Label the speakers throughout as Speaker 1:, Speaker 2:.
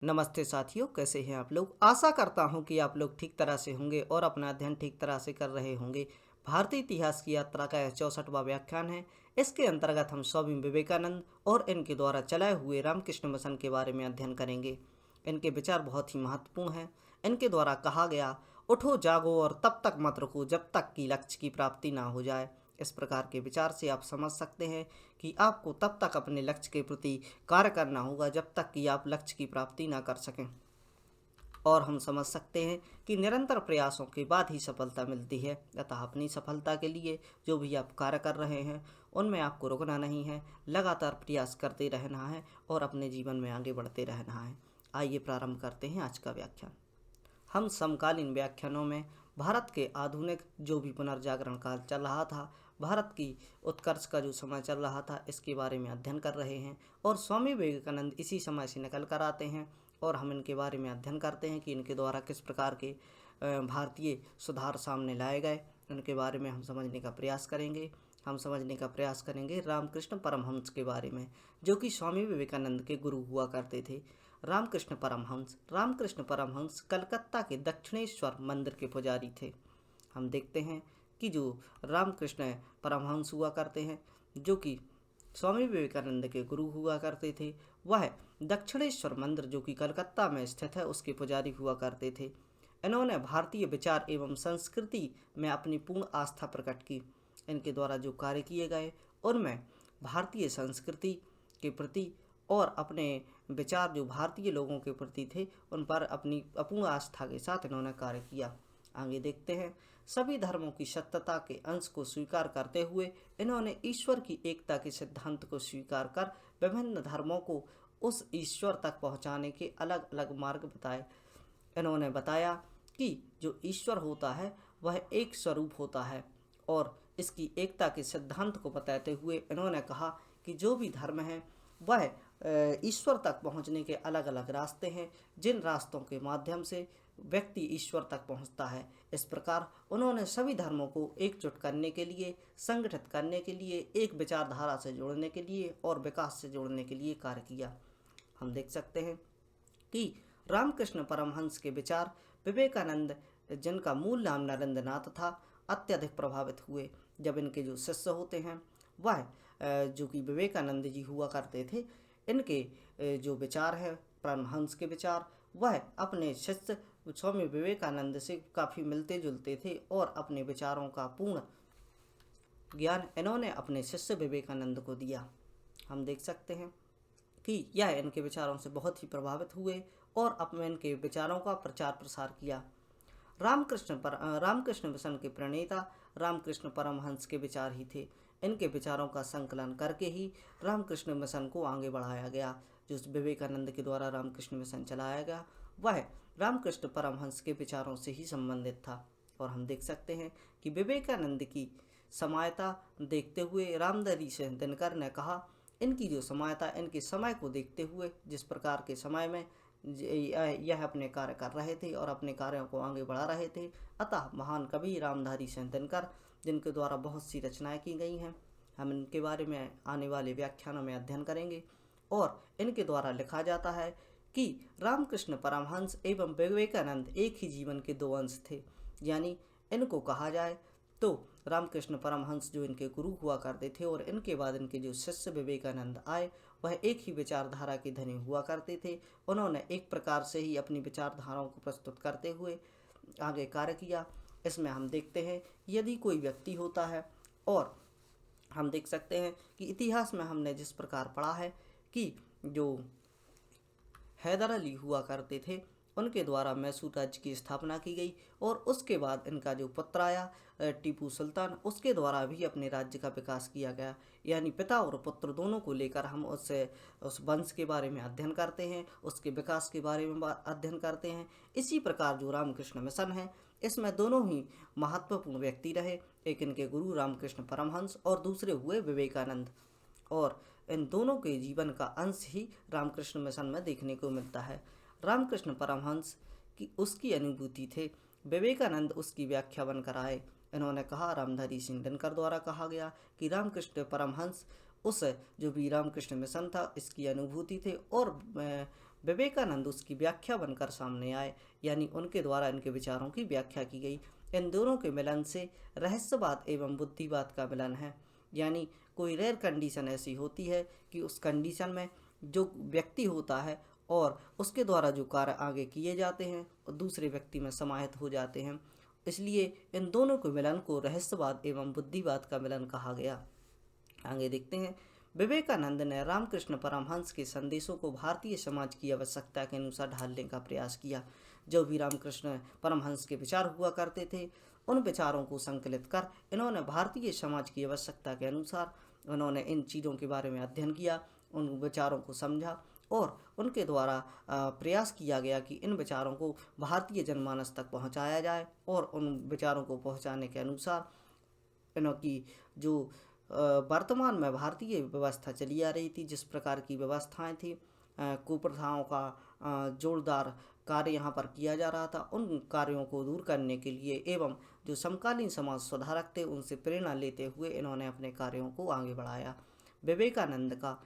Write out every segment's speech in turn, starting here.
Speaker 1: नमस्ते साथियों, कैसे हैं आप लोग। आशा करता हूं कि आप लोग ठीक तरह से होंगे और अपना अध्ययन ठीक तरह से कर रहे होंगे। भारतीय इतिहास की यात्रा का यह 64वां व्याख्यान है। इसके अंतर्गत हम स्वामी विवेकानंद और इनके द्वारा चलाए हुए रामकृष्ण मिशन के बारे में अध्ययन करेंगे। इनके विचार बहुत ही महत्वपूर्ण हैं। इनके द्वारा कहा गया, उठो जागो और तब तक मत रुको जब तक कि लक्ष्य की प्राप्ति ना हो जाए। इस प्रकार के विचार से आप समझ सकते हैं कि आपको तब तक अपने लक्ष्य के प्रति कार्य करना होगा जब तक कि आप लक्ष्य की प्राप्ति ना कर सकें। और हम समझ सकते हैं कि निरंतर प्रयासों के बाद ही सफलता मिलती है। अतः अपनी सफलता के लिए जो भी आप कार्य कर रहे हैं उनमें आपको रुकना नहीं है, लगातार प्रयास करते रहना है और अपने जीवन में आगे बढ़ते रहना है। आइए प्रारंभ करते हैं आज का व्याख्यान। हम समकालीन व्याख्यानों में भारत के आधुनिक जो भी पुनर्जागरण काल चल रहा था, भारत की उत्कर्ष का जो समय चल रहा था, इसके बारे में अध्ययन कर रहे हैं। और स्वामी विवेकानंद इसी समय से निकल कर आते हैं और हम इनके बारे में अध्ययन करते हैं कि इनके द्वारा किस प्रकार के भारतीय सुधार सामने लाए गए। उनके बारे में हम समझने का प्रयास करेंगे। हम समझने का प्रयास करेंगे रामकृष्ण परमहंस के बारे में, जो कि स्वामी विवेकानंद के गुरु हुआ करते थे। रामकृष्ण परमहंस कलकत्ता के दक्षिणेश्वर मंदिर के पुजारी थे। हम देखते हैं कि जो रामकृष्ण परमहंस हुआ करते हैं, जो कि स्वामी विवेकानंद के गुरु हुआ करते थे, वह दक्षिणेश्वर मंदिर जो कि कलकत्ता में स्थित है उसके पुजारी हुआ करते थे। इन्होंने भारतीय विचार एवं संस्कृति में अपनी पूर्ण आस्था प्रकट की। इनके द्वारा जो कार्य किए गए उनमें भारतीय संस्कृति के प्रति और अपने विचार जो भारतीय लोगों के प्रति थे उन पर अपनी अपूर्ण आस्था के साथ इन्होंने कार्य किया। आगे देखते हैं। सभी धर्मों की सत्यता के अंश को स्वीकार करते हुए इन्होंने ईश्वर की एकता के सिद्धांत को स्वीकार कर विभिन्न धर्मों को उस ईश्वर तक पहुंचाने के अलग अलग मार्ग बताए। इन्होंने बताया कि जो ईश्वर होता है वह एक स्वरूप होता है और इसकी एकता के सिद्धांत को बताते हुए इन्होंने कहा कि जो भी धर्म है वह ईश्वर तक पहुंचने के अलग अलग रास्ते हैं, जिन रास्तों के माध्यम से व्यक्ति ईश्वर तक पहुंचता है। इस प्रकार उन्होंने सभी धर्मों को एकजुट करने के लिए, संगठित करने के लिए, एक विचारधारा से जोड़ने के लिए और विकास से जोड़ने के लिए कार्य किया। हम देख सकते हैं कि रामकृष्ण परमहंस के विचार विवेकानंद, जिनका मूल नाम नरेंद्रनाथ था, अत्यधिक प्रभावित हुए। जब इनके जो शिष्य होते हैं वह जो कि विवेकानंद जी हुआ करते थे, इनके जो विचार है परमहंस के विचार, वह अपने शिष्य स्वामी विवेकानंद से काफ़ी मिलते जुलते थे और अपने विचारों का पूर्ण ज्ञान इन्होंने अपने शिष्य विवेकानंद को दिया। हम देख सकते हैं कि यह इनके विचारों से बहुत ही प्रभावित हुए और अपने इनके विचारों का प्रचार प्रसार किया। रामकृष्ण मिशन के प्रणेता रामकृष्ण परमहंस के विचार ही थे। इनके विचारों का संकलन करके ही रामकृष्ण मिशन को आगे बढ़ाया गया। जो विवेकानंद के द्वारा रामकृष्ण मिशन चलाया गया वह रामकृष्ण परमहंस के विचारों से ही संबंधित था। और हम देख सकते हैं कि विवेकानंद की समायता देखते हुए रामधारी सिंह दिनकर ने कहा, इनकी जो समायता, इनके समय को देखते हुए, जिस प्रकार के समय में यह अपने कार्य कर रहे थे और अपने कार्यों को आगे बढ़ा रहे थे, अतः महान कवि रामधारी सिंह दिनकर, जिनके द्वारा बहुत सी रचनाएं की गई हैं, हम इनके बारे में आने वाले व्याख्यानों में अध्ययन करेंगे। और इनके द्वारा लिखा जाता है कि रामकृष्ण परमहंस एवं विवेकानंद एक ही जीवन के दो अंश थे। यानी इनको कहा जाए तो रामकृष्ण परमहंस जो इनके गुरु हुआ करते थे और इनके बाद इनके जो शिष्य विवेकानंद आए वह एक ही विचारधारा के धनी हुआ करते थे। उन्होंने एक प्रकार से ही अपनी विचारधाराओं को प्रस्तुत करते हुए आगे कार्य किया। इसमें हम देखते हैं यदि कोई व्यक्ति होता है, और हम देख सकते हैं कि इतिहास में हमने जिस प्रकार पढ़ा है कि जो हैदर अली हुआ करते थे उनके द्वारा मैसूर राज्य की स्थापना की गई और उसके बाद इनका जो पुत्र आया टीपू सुल्तान, उसके द्वारा भी अपने राज्य का विकास किया गया। यानी पिता और पुत्र दोनों को लेकर हम उस वंश के बारे में अध्ययन करते हैं, उसके विकास के बारे में अध्ययन करते हैं। इसी प्रकार जो रामकृष्ण मिशन है इसमें दोनों ही महत्वपूर्ण व्यक्ति रहे, एक इनके गुरु रामकृष्ण परमहंस और दूसरे हुए विवेकानंद। और इन दोनों के जीवन का अंश ही रामकृष्ण मिशन में देखने को मिलता है। रामकृष्ण परमहंस की उसकी अनुभूति थे, विवेकानंद उसकी व्याख्या बनकर आए। इन्होंने कहा, रामधारी सिंह दिनकर द्वारा कहा गया कि रामकृष्ण परमहंस उस जो भी रामकृष्ण मिशन था इसकी अनुभूति थे और विवेकानंद उसकी व्याख्या बनकर सामने आए, यानी उनके द्वारा इनके विचारों की व्याख्या की गई। इन दोनों के मिलन से रहस्यवाद एवं बुद्धिवाद का मिलन है, यानी कोई रेयर कंडीशन ऐसी होती है कि उस कंडीशन में जो व्यक्ति होता है और उसके द्वारा जो कार्य आगे किए जाते हैं और दूसरे व्यक्ति में समाहित हो जाते हैं, इसलिए इन दोनों के मिलन को रहस्यवाद एवं बुद्धिवाद का मिलन कहा गया। आगे देखते हैं। विवेकानंद ने रामकृष्ण परमहंस के संदेशों को भारतीय समाज की आवश्यकता के अनुसार ढालने का प्रयास किया। जो भी रामकृष्ण परमहंस के विचार हुआ करते थे, उन विचारों को संकलित कर इन्होंने भारतीय समाज की आवश्यकता के अनुसार उन्होंने इन चीज़ों के बारे में अध्ययन किया, उन विचारों को समझा और उनके द्वारा प्रयास किया गया कि इन विचारों को भारतीय जनमानस तक पहुंचाया जाए और उन विचारों को पहुंचाने के अनुसार इनकी जो वर्तमान में भारतीय व्यवस्था चली आ रही थी, जिस प्रकार की व्यवस्थाएं थी, कुप्रथाओं का जोरदार कार्य यहाँ पर किया जा रहा था, उन कार्यों को दूर करने के लिए एवं जो समकालीन समाज सुधारक थे उनसे प्रेरणा लेते हुए इन्होंने अपने कार्यों को आगे बढ़ाया। विवेकानंद का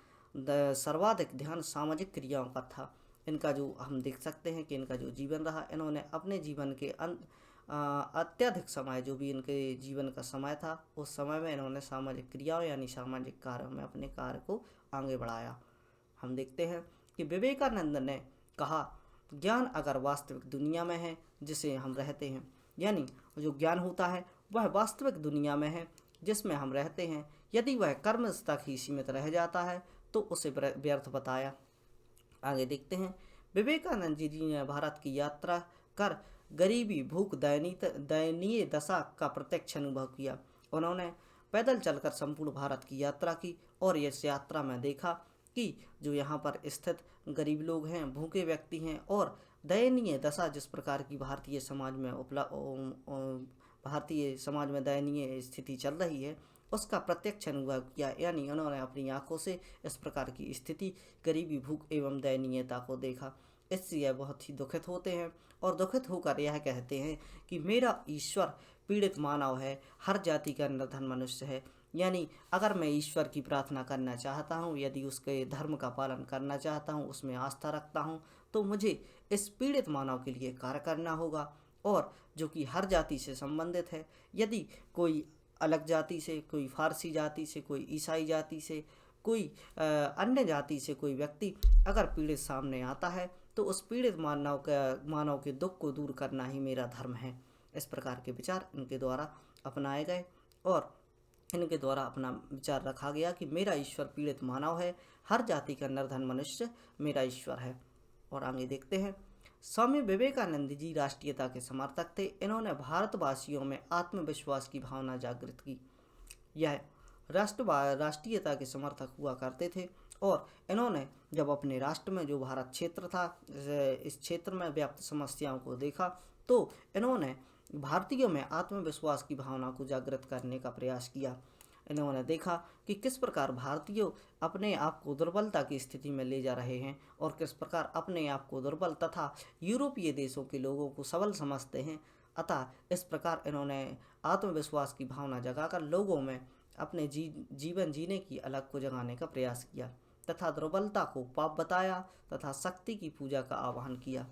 Speaker 1: सर्वाधिक ध्यान सामाजिक क्रियाओं का था। इनका जो हम देख सकते हैं कि इनका जो जीवन रहा, इन्होंने अपने जीवन के अत्यधिक समय, जो भी इनके जीवन का समय था, उस समय में इन्होंने सामाजिक क्रियाओं यानी सामाजिक कार्यों में अपने कार्य को आगे बढ़ाया। हम देखते हैं कि विवेकानंद ने कहा, ज्ञान अगर वास्तविक दुनिया में है जिसे हम रहते हैं, यानी जो ज्ञान होता है वह वास्तविक दुनिया में है जिसमें हम रहते हैं, यदि वह कर्म तक ही सीमित रह जाता है तो उसे व्यर्थ बताया। आगे देखते हैं। विवेकानंद जी ने भारत की यात्रा कर गरीबी, भूख, दयनीय दशा का प्रत्यक्ष अनुभव किया। उन्होंने पैदल चलकर संपूर्ण भारत की यात्रा की और इस यात्रा में देखा कि जो यहाँ पर स्थित गरीब लोग हैं, भूखे व्यक्ति हैं और दयनीय दशा जिस प्रकार की भारतीय समाज में दयनीय स्थिति चल रही है, उसका प्रत्यक्ष अनुभव किया, यानी उन्होंने अपनी आंखों से इस प्रकार की स्थिति, गरीबी, भूख एवं दयनीयता को देखा। इससे यह बहुत ही दुखित होते हैं और दुखित होकर यह कहते हैं कि मेरा ईश्वर पीड़ित मानव है, हर जाति का निर्धन मनुष्य है। यानी अगर मैं ईश्वर की प्रार्थना करना चाहता हूँ, यदि उसके धर्म का पालन करना चाहता हूँ, उसमें आस्था रखता हूँ, तो मुझे इस पीड़ित मानव के लिए कार्य करना होगा, और जो कि हर जाति से संबंधित है। यदि कोई अलग जाति से, कोई फारसी जाति से, कोई ईसाई जाति से, कोई अन्य जाति से कोई व्यक्ति अगर पीड़ित सामने आता है तो उस पीड़ित मानव के दुख को दूर करना ही मेरा धर्म है। इस प्रकार के विचार इनके द्वारा अपनाए गए और इनके द्वारा अपना विचार रखा गया कि मेरा ईश्वर पीड़ित मानव है, हर जाति का निर्धन मनुष्य मेरा ईश्वर है। और आगे देखते हैं। स्वामी विवेकानंद जी राष्ट्रीयता के समर्थक थे। इन्होंने भारतवासियों में आत्मविश्वास की भावना जागृत की। यह राष्ट्रीयता के समर्थक हुआ करते थे और इन्होंने जब अपने राष्ट्र में जो भारत क्षेत्र था, इस क्षेत्र में व्याप्त समस्याओं को देखा तो इन्होंने भारतीयों में आत्मविश्वास की भावना को जागृत करने का प्रयास किया। इन्होंने देखा कि किस प्रकार भारतीय अपने आप को दुर्बलता की स्थिति में ले जा रहे हैं और किस प्रकार अपने आप को दुर्बल तथा यूरोपीय देशों के लोगों को सबल समझते हैं। अतः इस प्रकार इन्होंने आत्मविश्वास की भावना जगाकर लोगों में अपने जीवन जीने की अलग को जगाने का प्रयास किया तथा दुर्बलता को पाप बताया तथा शक्ति की पूजा का आह्वान किया।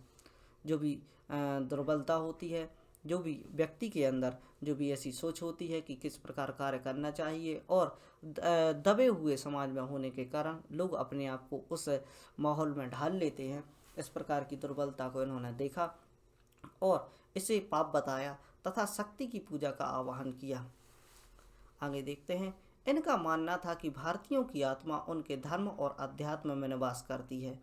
Speaker 1: जो भी दुर्बलता होती है, जो भी व्यक्ति के अंदर जो भी ऐसी सोच होती है कि किस प्रकार कार्य करना चाहिए, और दबे हुए समाज में होने के कारण लोग अपने आप को उस माहौल में ढाल लेते हैं। इस प्रकार की दुर्बलता को इन्होंने देखा और इसे पाप बताया तथा शक्ति की पूजा का आह्वान किया। आगे देखते हैं। इनका मानना था कि भारतीयों की आत्मा उनके धर्म और अध्यात्म में निवास करती है।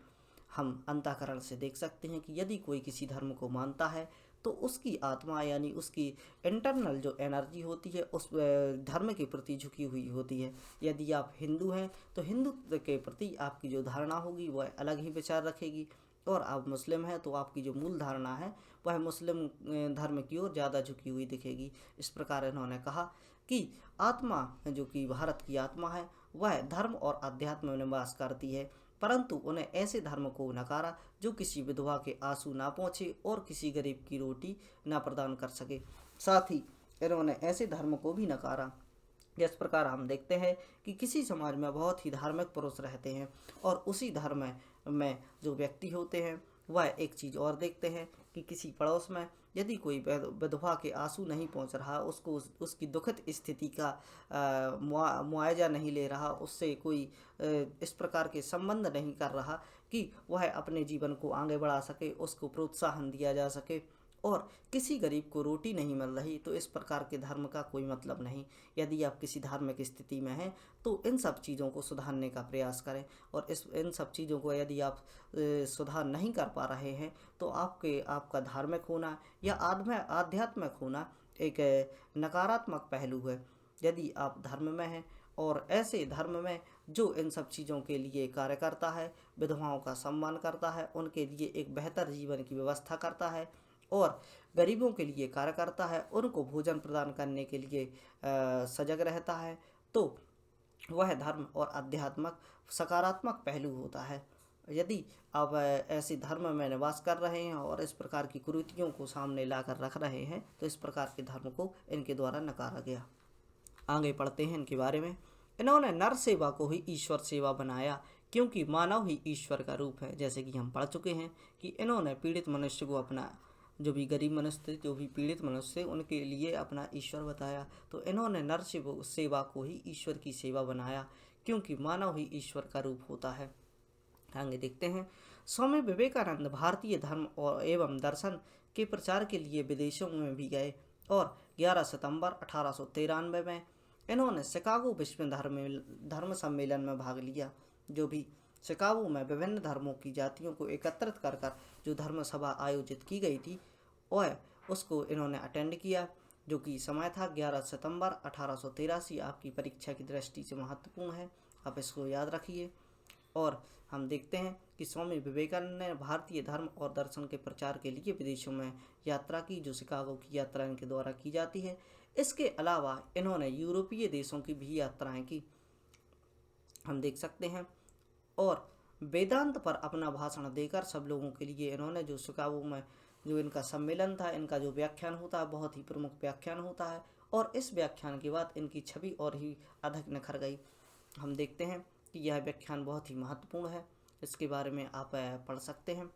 Speaker 1: हम अंतःकरण से देख सकते हैं कि यदि कोई किसी धर्म को मानता है तो उसकी आत्मा यानी उसकी इंटरनल जो एनर्जी होती है उस धर्म के प्रति झुकी हुई होती है। यदि आप हिंदू हैं तो हिंदुत्व के प्रति आपकी जो धारणा होगी वह अलग ही विचार रखेगी, और आप मुस्लिम हैं तो आपकी जो मूल धारणा है वह मुस्लिम धर्म की ओर ज़्यादा झुकी हुई दिखेगी। इस प्रकार इन्होंने कहा कि आत्मा जो कि भारत की आत्मा है वह धर्म और अध्यात्म में निवास करती है, परंतु उन्हें ऐसे धर्म को नकारा जो किसी विधवा के आंसू ना पहुँचे और किसी गरीब की रोटी ना प्रदान कर सके। साथ ही इन्होंने ऐसे धर्म को भी नकारा। जिस प्रकार हम देखते हैं कि किसी समाज में बहुत ही धार्मिक पुरुष रहते हैं और उसी धर्म में में जो व्यक्ति होते हैं वह एक चीज़ और देखते हैं कि किसी पड़ोस में यदि कोई विधवा के आंसू नहीं पहुंच रहा, उसको उसकी दुखित स्थिति का मुआवजा नहीं ले रहा, उससे कोई इस प्रकार के संबंध नहीं कर रहा कि वह अपने जीवन को आगे बढ़ा सके, उसको प्रोत्साहन दिया जा सके, और किसी गरीब को रोटी नहीं मिल रही, तो इस प्रकार के धर्म का कोई मतलब नहीं। यदि आप किसी धार्मिक स्थिति में हैं तो इन सब चीज़ों को सुधारने का प्रयास करें, और इन सब चीज़ों को यदि आप सुधार नहीं कर पा रहे हैं तो आपका धार्मिक होना या आध्यात्मिक होना एक नकारात्मक पहलू है। यदि आप धर्म में हैं और ऐसे धर्म में जो इन सब चीज़ों के लिए कार्य करता है, विधवाओं का सम्मान करता है, उनके लिए एक बेहतर जीवन की व्यवस्था करता है और गरीबों के लिए कार्य करता है, उनको भोजन प्रदान करने के लिए सजग रहता है, तो वह धर्म और आध्यात्मिक सकारात्मक पहलू होता है। यदि आप ऐसे धर्म में निवास कर रहे हैं और इस प्रकार की कुरीतियों को सामने लाकर रख रहे हैं तो इस प्रकार के धर्म को इनके द्वारा नकारा गया। आगे पढ़ते हैं इनके बारे में। इन्होंने नर सेवा को ही ईश्वर सेवा बनाया, क्योंकि मानव ही ईश्वर का रूप है। जैसे कि हम पढ़ चुके हैं कि इन्होंने पीड़ित मनुष्य को अपना, जो भी गरीब मनुष्य थे, जो भी पीड़ित मनुष्य थे, उनके लिए अपना ईश्वर बताया। तो इन्होंने नर सेवा को ही ईश्वर की सेवा बनाया, क्योंकि मानव ही ईश्वर का रूप होता है। आगे देखते हैं। स्वामी विवेकानंद भारतीय धर्म और एवं दर्शन के प्रचार के लिए विदेशों में भी गए और 11 सितंबर 1893 में इन्होंने शिकागो विश्व धर्म सम्मेलन में भाग लिया। जो भी शिकागो में विभिन्न धर्मों की जातियों को एकत्रित कर जो धर्म सभा आयोजित की गई थी और उसको इन्होंने अटेंड किया, जो कि समय था 11 सितंबर 1883। आपकी परीक्षा की दृष्टि से महत्वपूर्ण है, आप इसको याद रखिए। और हम देखते हैं कि स्वामी विवेकानंद ने भारतीय धर्म और दर्शन के प्रचार के लिए विदेशों में यात्रा की, जो शिकागो की यात्रा इनके द्वारा की जाती है। इसके अलावा इन्होंने यूरोपीय देशों की भी यात्राएं की, हम देख सकते हैं। और वेदांत पर अपना भाषण देकर सब लोगों के लिए इन्होंने, जो शिकागो में जो इनका सम्मेलन था, इनका जो व्याख्यान होता है बहुत ही प्रमुख व्याख्यान होता है, और इस व्याख्यान के बाद इनकी छवि और ही अधिक निखर गई। हम देखते हैं कि यह व्याख्यान बहुत ही महत्वपूर्ण है, इसके बारे में आप पढ़ सकते हैं।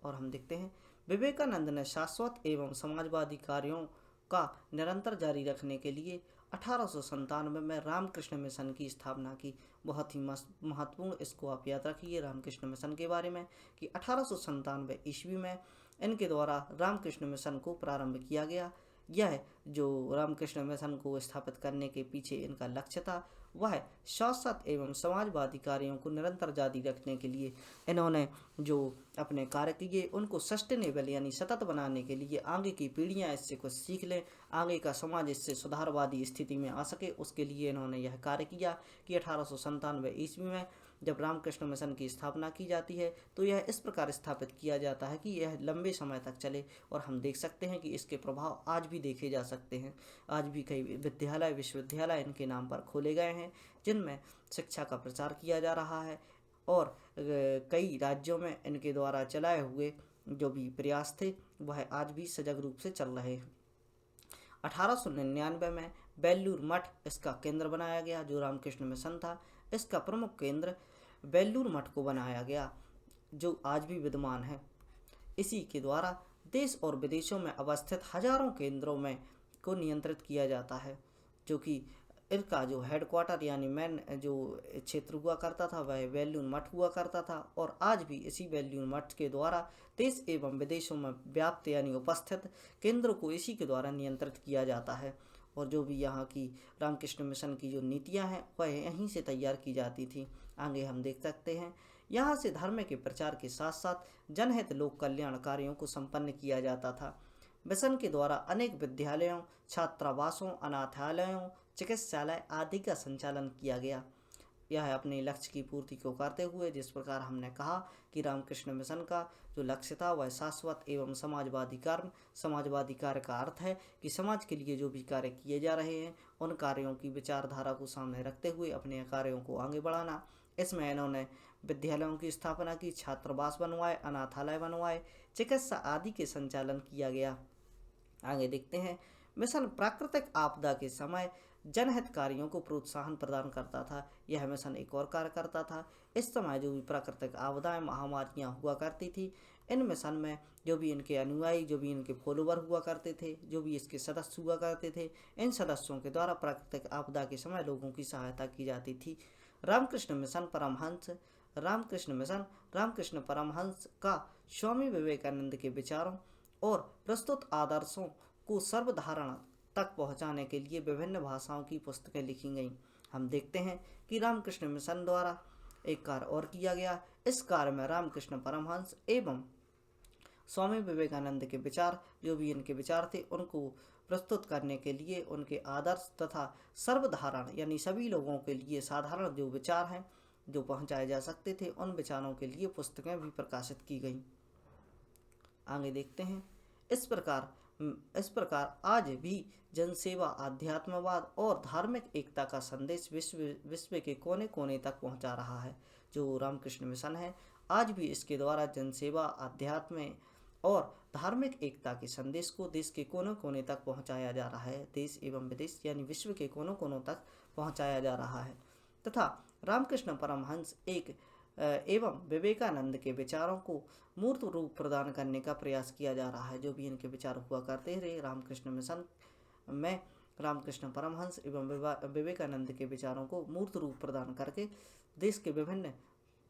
Speaker 1: और हम देखते हैं विवेकानंद ने शाश्वत एवं समाजवादी कार्यों का निरंतर जारी रखने के लिए 1897 में रामकृष्ण मिशन की स्थापना की। बहुत ही महत्वपूर्ण, इसको आप याद रखिए रामकृष्ण मिशन के बारे में, कि 1897 ईस्वी में इनके द्वारा रामकृष्ण मिशन को प्रारंभ किया गया। यह जो रामकृष्ण मिशन को स्थापित करने के पीछे इनका लक्ष्य था, वह शाश्वत एवं समाजवादी कार्यों को निरंतर जारी रखने के लिए इन्होंने जो अपने कार्य किए उनको सस्टेनेबल यानी सतत बनाने के लिए, आगे की पीढ़ियां इससे कुछ सीख लें, आगे का समाज इससे सुधारवादी स्थिति में आ सके, उसके लिए इन्होंने यह कार्य किया कि 1897 ईस्वी में जब रामकृष्ण मिशन की स्थापना की जाती है तो यह इस प्रकार स्थापित किया जाता है कि यह लंबे समय तक चले। और हम देख सकते हैं कि इसके प्रभाव आज भी देखे जा सकते हैं। आज भी कई विद्यालय विश्वविद्यालय इनके नाम पर खोले गए हैं, जिनमें शिक्षा का प्रचार किया जा रहा है, और कई राज्यों में इनके द्वारा चलाए हुए जो भी प्रयास थे वह आज भी सजग रूप से चल रहे हैं। 1899 में बेल्लूर मठ इसका केंद्र बनाया गया। जो रामकृष्ण मिशन था, इसका प्रमुख केंद्र बेल्लूर मठ को बनाया गया, जो आज भी विद्यमान है। इसी के द्वारा देश और विदेशों में अवस्थित हजारों केंद्रों में को नियंत्रित किया जाता है, जो कि इनका जो हेडक्वार्टर यानी मेन जो क्षेत्र हुआ करता था वह बेल्लूर मठ हुआ करता था। और आज भी इसी बेल्लूर मठ के द्वारा देश एवं विदेशों में व्याप्त यानी उपस्थित केंद्रों को इसी के द्वारा नियंत्रित किया जाता है। और जो भी यहाँ की रामकृष्ण मिशन की जो नीतियाँ हैं वह यहीं से तैयार की जाती थी। आगे हम देख सकते हैं, यहाँ से धर्म के प्रचार के साथ साथ जनहित लोक कल्याण कार्यों को संपन्न किया जाता था। मिशन के द्वारा अनेक विद्यालयों, छात्रावासों, अनाथालयों, चिकित्सालय आदि का संचालन किया गया। यह अपने लक्ष्य की पूर्ति को करते हुए, जिस प्रकार हमने कहा कि रामकृष्ण मिशन का जो लक्ष्य था वह शाश्वत एवं समाजवादी कार्य का अर्थ है कि समाज के लिए जो भी कार्य किए जा रहे हैं उन कार्यों की विचारधारा को सामने रखते हुए अपने कार्यों को आगे बढ़ाना। इसमें इन्होंने विद्यालयों की स्थापना की, छात्रावास बनवाए, अनाथालय बनवाए, चिकित्सा आदि के संचालन किया गया। आगे देखते हैं, मिशन प्राकृतिक आपदा के समय जनहित कार्यों को प्रोत्साहन प्रदान करता था। यह मिशन एक और कार्य करता था। इस समय जो भी प्राकृतिक आपदाएं, महामारियां हुआ करती थी, इन मिशन में जो भी इनके अनुयायी, जो भी इनके फॉलोवर हुआ करते थे, जो भी इसके सदस्य हुआ करते थे, इन सदस्यों के द्वारा प्राकृतिक आपदा के समय लोगों की सहायता की जाती थी। रामकृष्ण मिशन परमहंस रामकृष्ण परमहंस का स्वामी विवेकानंद के विचारों और प्रस्तुत आदर्शों को सर्वधारण तक पहुंचाने के लिए विभिन्न भाषाओं की पुस्तकें लिखी गईं। हम देखते हैं कि रामकृष्ण मिशन द्वारा एक कार्य और किया गया। इस कार्य में रामकृष्ण परमहंस एवं स्वामी विवेकानंद के विचार, जो भी इनके विचार थे, उनको प्रस्तुत करने के लिए उनके आदर्श तथा सर्वधारण यानी सभी लोगों के लिए साधारण जो विचार हैं जो पहुंचाए जा सकते थे, उन विचारों के लिए पुस्तकें भी प्रकाशित की गईं। आगे देखते हैं। इस प्रकार आज भी जनसेवा, आध्यात्मवाद और धार्मिक एकता का संदेश विश्व के कोने कोने तक पहुंचा रहा है। जो रामकृष्ण मिशन है, आज भी इसके द्वारा जनसेवा, आध्यात्म और धार्मिक एकता के संदेश को देश के कोने कोने तक पहुंचाया जा रहा है। देश एवं विदेश यानी विश्व के कोनों कोनों तक पहुंचाया जा रहा है तथा रामकृष्ण परमहंस एवं विवेकानंद के विचारों को मूर्त रूप प्रदान करने का प्रयास किया जा रहा है। जो भी इनके विचार हुआ करते रहे, रामकृष्ण मिशन में रामकृष्ण परमहंस एवं विवेकानंद के विचारों को मूर्त रूप प्रदान करके देश के विभिन्न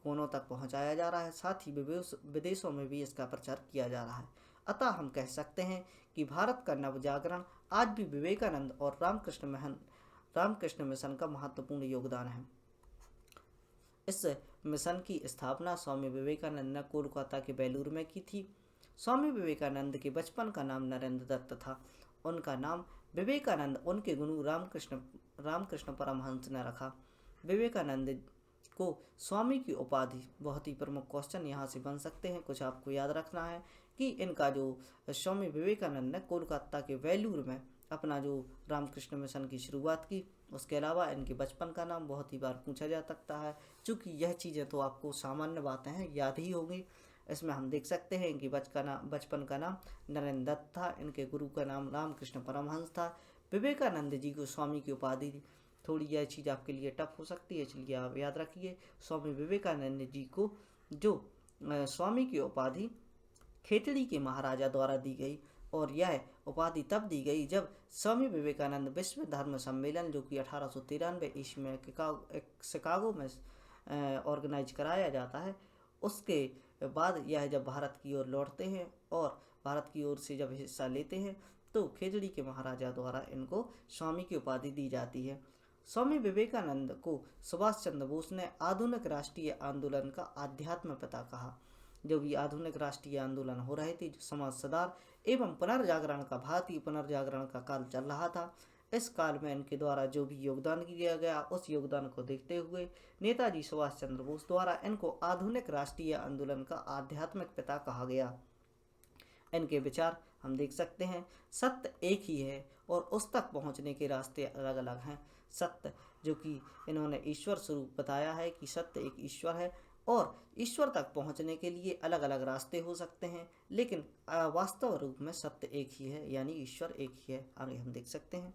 Speaker 1: कोनों तक पहुंचाया जा रहा है। साथ ही विदेशों में भी इसका प्रचार किया जा रहा है। अतः हम कह सकते हैं कि भारत का नवजागरण आज भी विवेकानंद और रामकृष्ण मिशन का महत्वपूर्ण योगदान है। इस मिशन की स्थापना स्वामी विवेकानंद ने कोलकाता के बेलूर में की थी। स्वामी विवेकानंद के बचपन का नाम नरेंद्र दत्त था। उनका नाम विवेकानंद उनके गुरु रामकृष्ण परमहंस ने रखा। विवेकानंद को स्वामी की उपाधि, बहुत ही प्रमुख क्वेश्चन यहाँ से बन सकते हैं, कुछ आपको याद रखना है कि इनका जो स्वामी विवेकानंद ने कोलकाता के वेलूर में अपना जो रामकृष्ण मिशन की शुरुआत की, उसके अलावा इनके बचपन का नाम बहुत ही बार पूछा जा सकता है। चूँकि यह चीज़ें तो आपको सामान्य बातें हैं, याद ही होंगी। इसमें हम देख सकते हैं इनकी बचपन का नाम नरेंद्र दत्त था, इनके गुरु का नाम रामकृष्ण परमहंस था। विवेकानंद जी को स्वामी की उपाधि दी। थोड़ी यह चीज़ आपके लिए टफ हो सकती है, इसलिए आप याद रखिए। स्वामी विवेकानंद जी को जो स्वामी की उपाधि खेतड़ी के महाराजा द्वारा दी गई, और यह उपाधि तब दी गई जब स्वामी विवेकानंद विश्व धर्म सम्मेलन, जो कि 1893 ईस्वी में शिकागो में ऑर्गेनाइज कराया जाता है, उसके बाद यह जब भारत की ओर लौटते हैं और भारत की ओर से जब हिस्सा लेते हैं, तो खेजड़ी के महाराजा द्वारा इनको स्वामी की उपाधि दी जाती है। स्वामी विवेकानंद को सुभाष चंद्र बोस ने आधुनिक राष्ट्रीय आंदोलन का आध्यात्म पिता कहा। जो भी आधुनिक राष्ट्रीय आंदोलन हो रहे थे, जो समाज सुधार एवं पुनर्जागरण का, भारतीय पुनर्जागरण का काल चल रहा था, इस काल में इनके द्वारा जो भी योगदान किया गया, उस योगदान को देखते हुए नेताजी सुभाष चंद्र बोस द्वारा इनको आधुनिक राष्ट्रीय आंदोलन का आध्यात्मिक पिता कहा गया। इनके विचार हम देख सकते हैं, सत्य एक ही है और उस तक पहुंचने के रास्ते अलग अलग हैं। सत्य, जो कि इन्होंने ईश्वर स्वरूप बताया है कि सत्य एक ईश्वर है और ईश्वर तक पहुंचने के लिए अलग अलग रास्ते हो सकते हैं, लेकिन वास्तव रूप में सत्य एक ही है, यानी ईश्वर एक ही है। आगे हम देख सकते हैं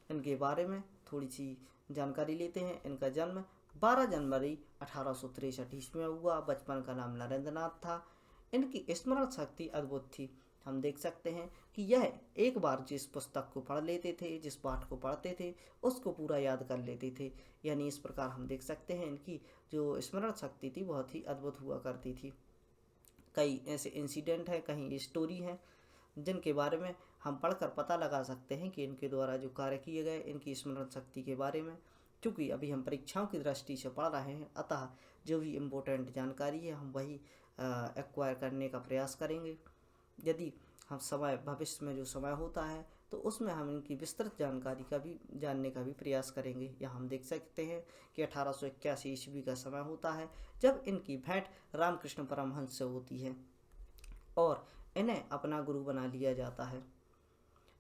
Speaker 1: इनके बारे में थोड़ी सी जानकारी लेते हैं। इनका जन्म 12 जनवरी 1863 ईस्वी में हुआ। बचपन का नाम नरेंद्रनाथ था। इनकी स्मरण शक्ति अद्भुत थी। हम देख सकते हैं कि यह एक बार जिस पुस्तक को पढ़ लेते थे, जिस पाठ को पढ़ते थे, उसको पूरा याद कर लेते थे। यानी इस प्रकार हम देख सकते हैं इनकी जो स्मरण शक्ति थी बहुत ही अद्भुत हुआ करती थी। कई ऐसे इंसिडेंट हैं, कहीं स्टोरी हैं, जिनके बारे में हम पढ़कर पता लगा सकते हैं कि इनके द्वारा जो कार्य किए गए, इनकी स्मरण शक्ति के बारे में। क्योंकि अभी हम परीक्षाओं की दृष्टि से पढ़ रहे हैं, अतः जो भी इम्पोर्टेंट जानकारी है हम वही एक्वायर करने का प्रयास करेंगे। यदि हम भविष्य में जो समय होता है तो उसमें हम इनकी विस्तृत जानकारी का भी जानने का भी प्रयास करेंगे। यहाँ हम देख सकते हैं कि 1881 ईस्वी का समय होता है जब इनकी भेंट रामकृष्ण परमहंस से होती है और इन्हें अपना गुरु बना लिया जाता है।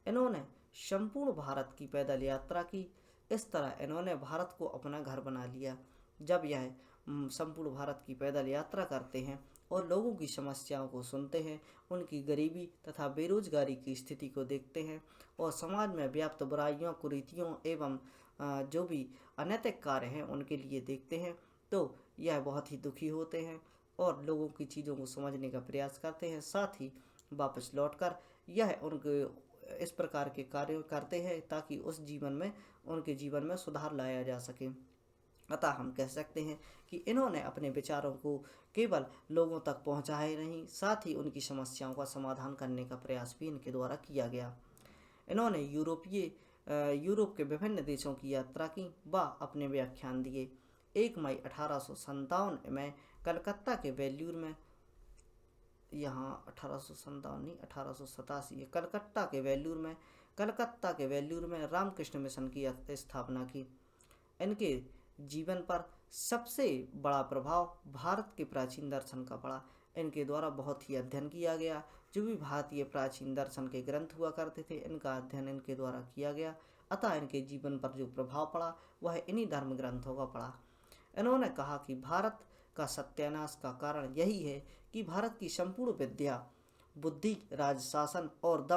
Speaker 1: इन्होंने संपूर्ण भारत की पैदल यात्रा की। इस तरह इन्होंने भारत को अपना घर बना लिया। जब यह संपूर्ण भारत की पैदल यात्रा करते हैं और लोगों की समस्याओं को सुनते हैं, उनकी गरीबी तथा बेरोजगारी की स्थिति को देखते हैं और समाज में व्याप्त बुराइयों, कुरीतियों एवं जो भी अनैतिक कार्य हैं उनके लिए देखते हैं, तो यह बहुत ही दुखी होते हैं और लोगों की चीज़ों को समझने का प्रयास करते हैं। साथ ही वापस लौटकर यह उनके इस प्रकार के कार्य करते हैं ताकि उस जीवन में उनके जीवन में सुधार लाया जा सके। अतः हम कह सकते हैं कि इन्होंने अपने विचारों को केवल लोगों तक पहुंचाया ही नहीं, साथ ही उनकी समस्याओं का समाधान करने का प्रयास भी इनके द्वारा किया गया। इन्होंने यूरोप के विभिन्न देशों की यात्रा की व अपने व्याख्यान दिए। 1 मई 1857 में कलकत्ता के वेल्यूर में, यहाँ 1857 नहीं 1887 है, कलकत्ता के वेल्यूर में रामकृष्ण मिशन की स्थापना की। इनके जीवन पर सबसे बड़ा प्रभाव भारत के प्राचीन दर्शन का पड़ा। इनके द्वारा बहुत ही अध्ययन किया गया। जो भी भारतीय प्राचीन दर्शन के ग्रंथ हुआ करते थे, इनका अध्ययन इनके द्वारा किया गया। अतः इनके जीवन पर जो प्रभाव पड़ा वह इन्हीं धर्म ग्रंथों का पड़ा। इन्होंने कहा कि भारत का सत्यानाश का कारण यही है कि भारत की संपूर्ण विद्या, बुद्धि, राजशासन और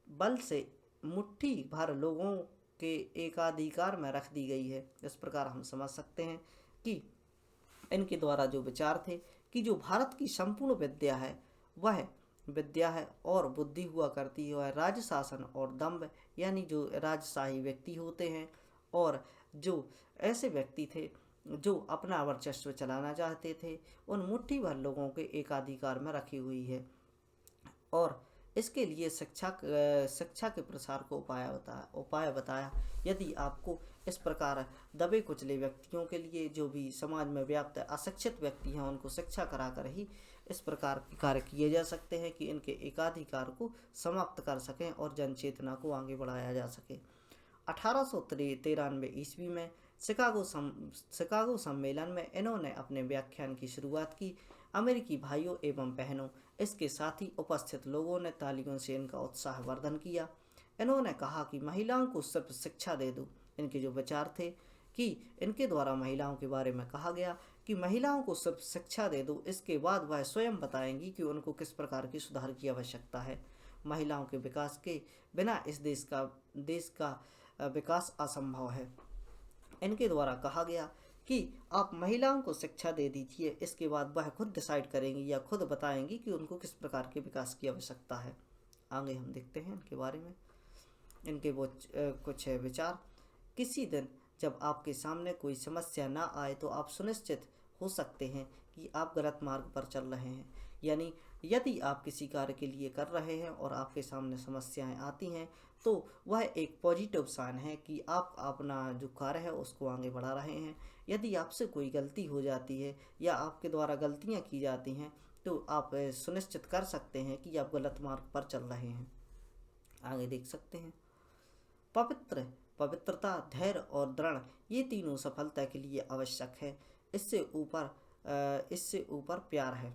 Speaker 1: बल से मुट्ठी भर लोगों के एकाधिकार में रख दी गई है। इस प्रकार हम समझ सकते हैं कि इनके द्वारा जो विचार थे कि जो भारत की संपूर्ण विद्या है वह विद्या है और बुद्धि हुआ करती है, वह राजशासन और दंभ, यानी जो राजशाही व्यक्ति होते हैं और जो ऐसे व्यक्ति थे जो अपना वर्चस्व चलाना चाहते थे, उन मुट्ठी भर लोगों के एकाधिकार में रखी हुई है। और इसके लिए शिक्षा के प्रसार को उपाय बताया। यदि आपको इस प्रकार दबे कुचले व्यक्तियों के लिए, जो भी समाज में व्याप्त अशिक्षित व्यक्ति हैं, उनको शिक्षा कराकर ही इस प्रकार के कार्य किए जा सकते हैं कि इनके एकाधिकार को समाप्त कर सकें और जन चेतना को आगे बढ़ाया जा सके। 1893 ईस्वी में शिकागो सम्मेलन में इन्होंने अपने व्याख्यान की शुरुआत की। अमेरिकी भाइयों एवं बहनों, इसके साथ ही उपस्थित लोगों ने तालियों से इनका उत्साहवर्धन किया। इन्होंने कहा कि महिलाओं को सिर्फ शिक्षा दे दो। इनके जो विचार थे कि इनके द्वारा महिलाओं के बारे में कहा गया कि महिलाओं को सिर्फ शिक्षा दे दो, इसके बाद वह स्वयं बताएंगी कि उनको किस प्रकार की सुधार की आवश्यकता है। महिलाओं के विकास के बिना इस देश का विकास असंभव है। इनके द्वारा कहा गया कि आप महिलाओं को शिक्षा दे दीजिए, इसके बाद वह खुद डिसाइड करेंगी या खुद बताएंगी कि उनको किस प्रकार के विकास की आवश्यकता है। आगे हम देखते हैं इनके बारे में। इनके वो कुछ विचार। किसी दिन जब आपके सामने कोई समस्या ना आए तो आप सुनिश्चित हो सकते हैं कि आप गलत मार्ग पर चल रहे हैं। यानी यदि आप किसी कार्य के लिए कर रहे हैं और आपके सामने समस्याएं आती हैं तो वह एक पॉजिटिव साइन है कि आप अपना जो कार्य है उसको आगे बढ़ा रहे हैं। यदि आपसे कोई गलती हो जाती है या आपके द्वारा गलतियां की जाती हैं तो आप सुनिश्चित कर सकते हैं कि आप गलत मार्ग पर चल रहे हैं। आगे देख सकते हैं। पवित्रता, धैर्य और दृढ़, ये तीनों सफलता के लिए आवश्यक है। इससे ऊपर प्यार है।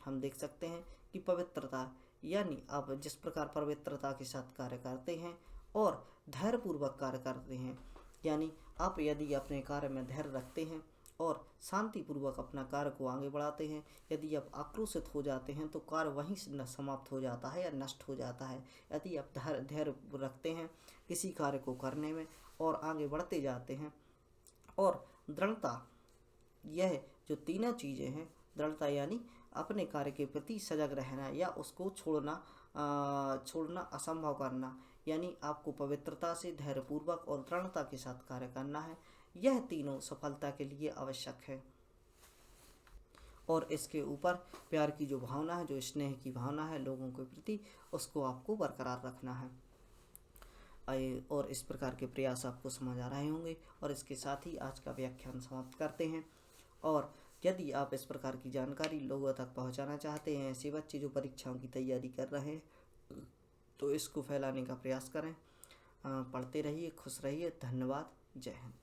Speaker 1: हम देख सकते हैं कि पवित्रता यानी आप जिस प्रकार पवित्रता के साथ कार्य करते हैं और धैर्यपूर्वक कार्य करते हैं, यानी आप यदि अपने कार्य में धैर्य रखते हैं और शांतिपूर्वक अपना कार्य को आगे बढ़ाते हैं, यदि आप आक्रोशित हो जाते हैं तो कार्य वहीं से समाप्त हो जाता है या नष्ट हो जाता है। यदि आप धैर्य रखते हैं किसी कार्य को करने में और आगे बढ़ते जाते हैं, और दृढ़ता, यह जो तीनों चीज़ें हैं, दृढ़ता यानी अपने कार्य के प्रति सजग रहना या उसको छोड़ना असंभव करना, यानी आपको पवित्रता से, धैर्यपूर्वक और दृढ़ता के साथ कार्य करना है। यह तीनों सफलता के लिए आवश्यक है। और इसके ऊपर प्यार की जो भावना है, जो स्नेह की भावना है लोगों के प्रति, उसको आपको बरकरार रखना है। और इस प्रकार के प्रयास आपको समझ आ रहे होंगे और इसके साथ ही आज का व्याख्यान समाप्त करते हैं। और यदि आप इस प्रकार की जानकारी लोगों तक पहुंचाना चाहते हैं, ऐसे बच्चे जो परीक्षाओं की तैयारी कर रहे हैं, तो इसको फैलाने का प्रयास करें। पढ़ते रहिए, खुश रहिए। धन्यवाद। जय हिंद।